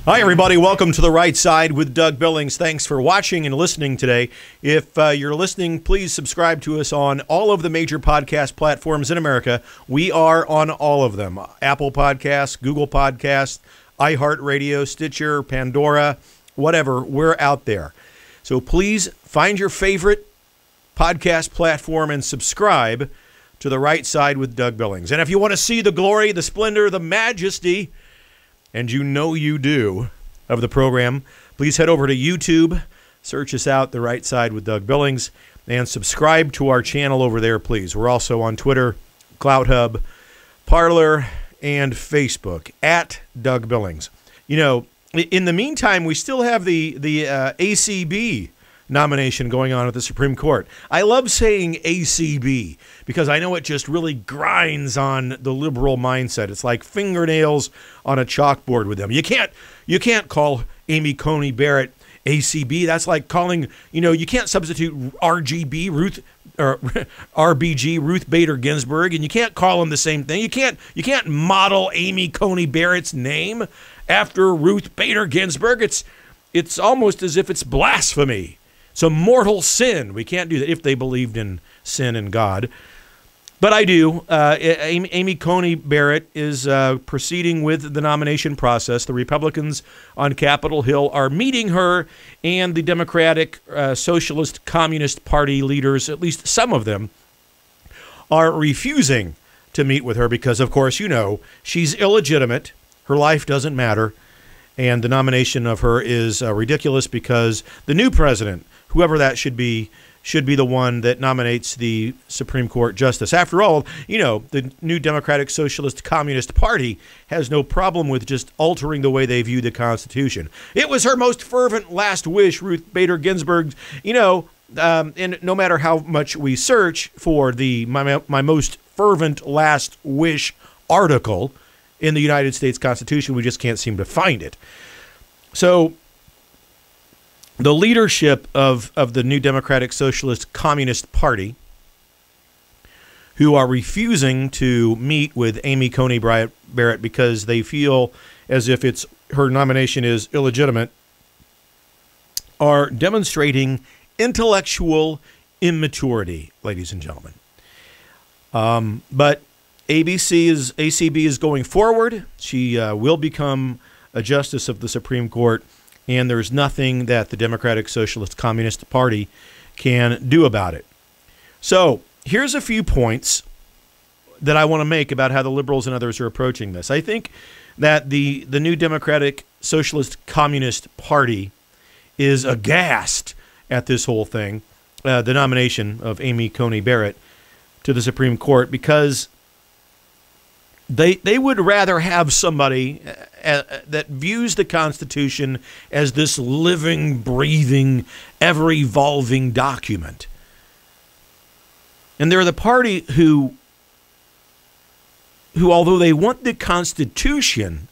Hi, everybody. Welcome to The Right Side with Doug Billings. Thanks for watching and listening today. If you're listening, please subscribe to us on all of the major podcast platforms in America. We are on all of them. Apple Podcasts, Google Podcasts, iHeartRadio, Stitcher, Pandora, whatever. We're out there. So please find your favorite podcast platform and subscribe to The Right Side with Doug Billings. And if you want to see the glory, the splendor, the majesty, and you know you do, of the program, please head over to YouTube, search us out, The Right Side with Doug Billings, and subscribe to our channel over there, please. We're also on Twitter, CloutHub, Parler, and Facebook, at Doug Billings. You know, in the meantime, we still have the ACB nomination going on at the Supreme Court. I love saying ACB because I know it just really grinds on the liberal mindset. It's like fingernails on a chalkboard with them. You can't call Amy Coney Barrett ACB. That's like calling, you can't substitute RGB, RBG, Ruth Bader Ginsburg, and you can't call them the same thing. You can't model Amy Coney Barrett's name after Ruth Bader Ginsburg. It's almost as if it's blasphemy. It's a mortal sin. We can't do that if they believed in sin and God. But I do. Amy Coney Barrett is proceeding with the nomination process. The Republicans on Capitol Hill are meeting her, and the Democratic Socialist Communist Party leaders, at least some of them, are refusing to meet with her because, of course, she's illegitimate. Her life doesn't matter. And the nomination of her is ridiculous because the new president, whoever that should be the one that nominates the Supreme Court justice. After all, the new Democratic Socialist Communist Party has no problem with just altering the way they view the Constitution. It was her most fervent last wish, Ruth Bader Ginsburg, and no matter how much we search for my most fervent last wish article in the United States Constitution, we just can't seem to find it. So the leadership of the new Democratic Socialist Communist Party, who are refusing to meet with Amy Coney Barrett because they feel as if her nomination is illegitimate, are demonstrating intellectual immaturity, ladies and gentlemen. But ACB is going forward. She will become a justice of the Supreme Court, and there's nothing that the Democratic Socialist Communist Party can do about it. So here's a few points that I want to make about how the liberals and others are approaching this. I think that the new Democratic Socialist Communist Party is aghast at this whole thing, the nomination of Amy Coney Barrett to the Supreme Court, because they would rather have somebody that views the Constitution as this living, breathing, ever-evolving document. And they're the party who, although they want the Constitution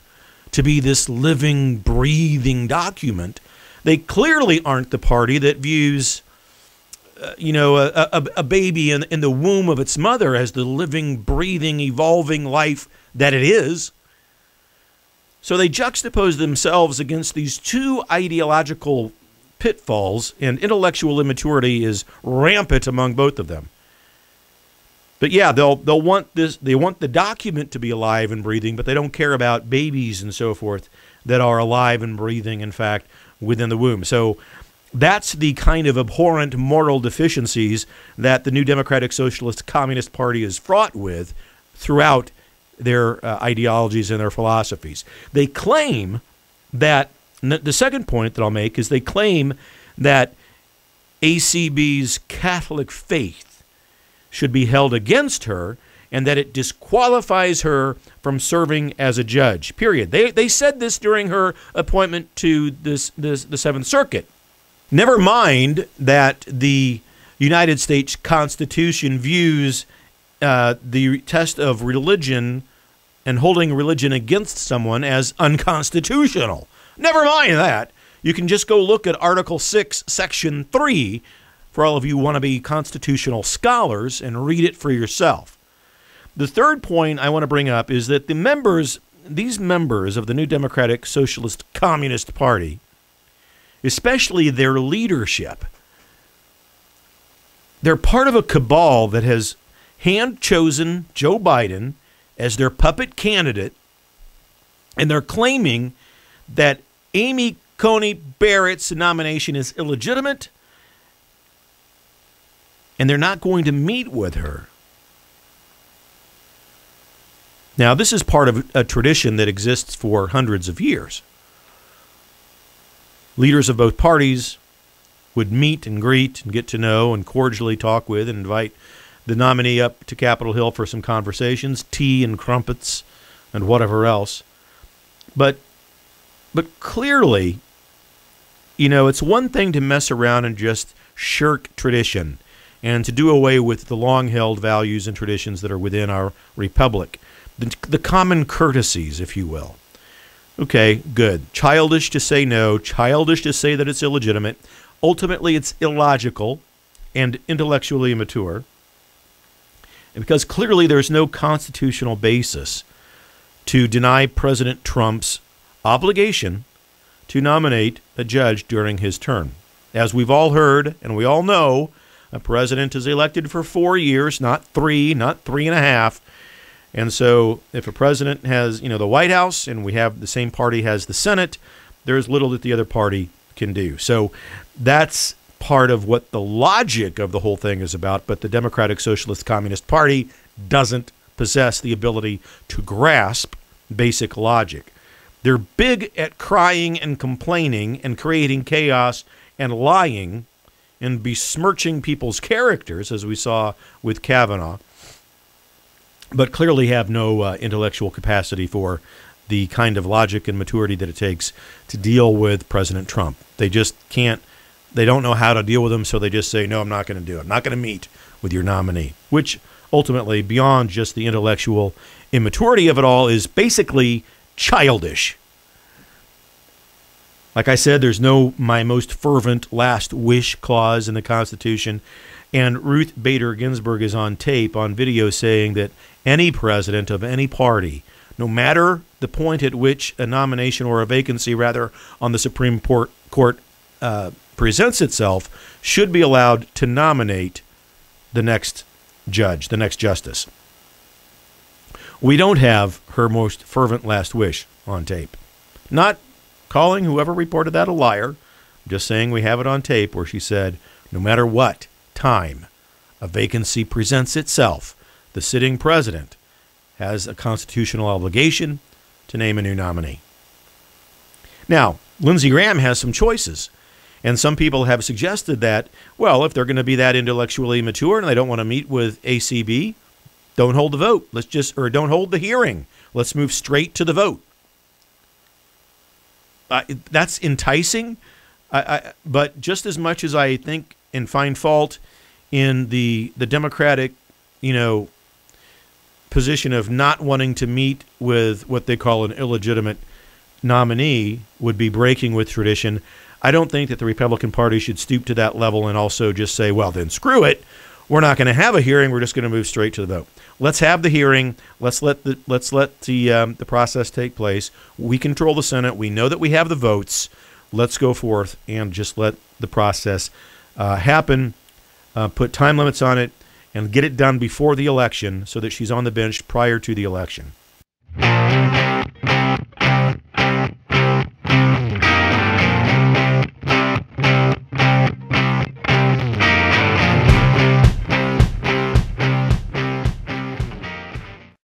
to be this living, breathing document, they clearly aren't the party that views a baby in the womb of its mother as the living, breathing, evolving life that it is. So they juxtapose themselves against these two ideological pitfalls, and intellectual immaturity is rampant among both of them. But yeah, they'll want this. They want the document to be alive and breathing, but they don't care about babies and so forth that are alive and breathing, in fact, within the womb. So that's the kind of abhorrent moral deficiencies that the new Democratic Socialist Communist Party is fraught with throughout their ideologies and their philosophies. They claim that, the second point that I'll make is they claim that ACB's Catholic faith should be held against her and that it disqualifies her from serving as a judge, period. They said this during her appointment to the Seventh Circuit. Never mind that the United States Constitution views the test of religion and holding religion against someone as unconstitutional. Never mind that. You can just go look at Article 6, Section 3, for all of you wannabe constitutional scholars, and read it for yourself. The third point I want to bring up is that the members these members of the New Democratic Socialist Communist Party, especially their leadership, they're part of a cabal that has hand-chosen Joe Biden as their puppet candidate, and they're claiming that Amy Coney Barrett's nomination is illegitimate, and they're not going to meet with her. Now, this is part of a tradition that exists for hundreds of years. Leaders of both parties would meet and greet and get to know and cordially talk with and invite the nominee up to Capitol Hill for some conversations, tea and crumpets and whatever else. But clearly, you know, it's one thing to mess around and just shirk tradition and to do away with the long-held values and traditions that are within our republic. The common courtesies, if you will. Okay, good. Childish to say no, childish to say that it's illegitimate. Ultimately, it's illogical and intellectually immature. And because clearly there's no constitutional basis to deny President Trump's obligation to nominate a judge during his term. As we've all heard and we all know, a president is elected for 4 years, not 3, not 3.5. And so if a president has, you know, the White House and we have the same party has the Senate, there's little that the other party can do. So that's part of what the logic of the whole thing is about. But the Democratic Socialist Communist Party doesn't possess the ability to grasp basic logic. They're big at crying and complaining and creating chaos and lying and besmirching people's characters, as we saw with Kavanaugh, but clearly have no intellectual capacity for the kind of logic and maturity that it takes to deal with President Trump. They just can't, they don't know how to deal with him, so they just say, no, I'm not going to do it. I'm not going to meet with your nominee, which ultimately, beyond just the intellectual immaturity of it all, is basically childish. Like I said, there's no my most fervent last wish clause in the Constitution. And Ruth Bader Ginsburg is on tape, on video, saying that any president of any party, no matter the point at which a nomination or a vacancy, rather, on the Supreme Court presents itself, should be allowed to nominate the next judge, the next justice. We don't have her most fervent last wish on tape. Not calling whoever reported that a liar. I'm just saying we have it on tape where she said, no matter what time a vacancy presents itself, the sitting president has a constitutional obligation to name a new nominee. Now, Lindsey Graham has some choices, and some people have suggested that, well, if they're going to be that intellectually mature and they don't want to meet with ACB, don't hold the vote. Or don't hold the hearing. Let's move straight to the vote. That's enticing, but just as much as I think and find fault in the Democratic, position of not wanting to meet with what they call an illegitimate nominee would be breaking with tradition, I don't think that the Republican Party should stoop to that level and also just say, well, then screw it. We're not going to have a hearing. We're just going to move straight to the vote. Let's have the hearing. Let's let the process take place. We control the Senate. We know that we have the votes. Let's go forth and just let the process happen. Put time limits on it and get it done before the election so that she's on the bench prior to the election.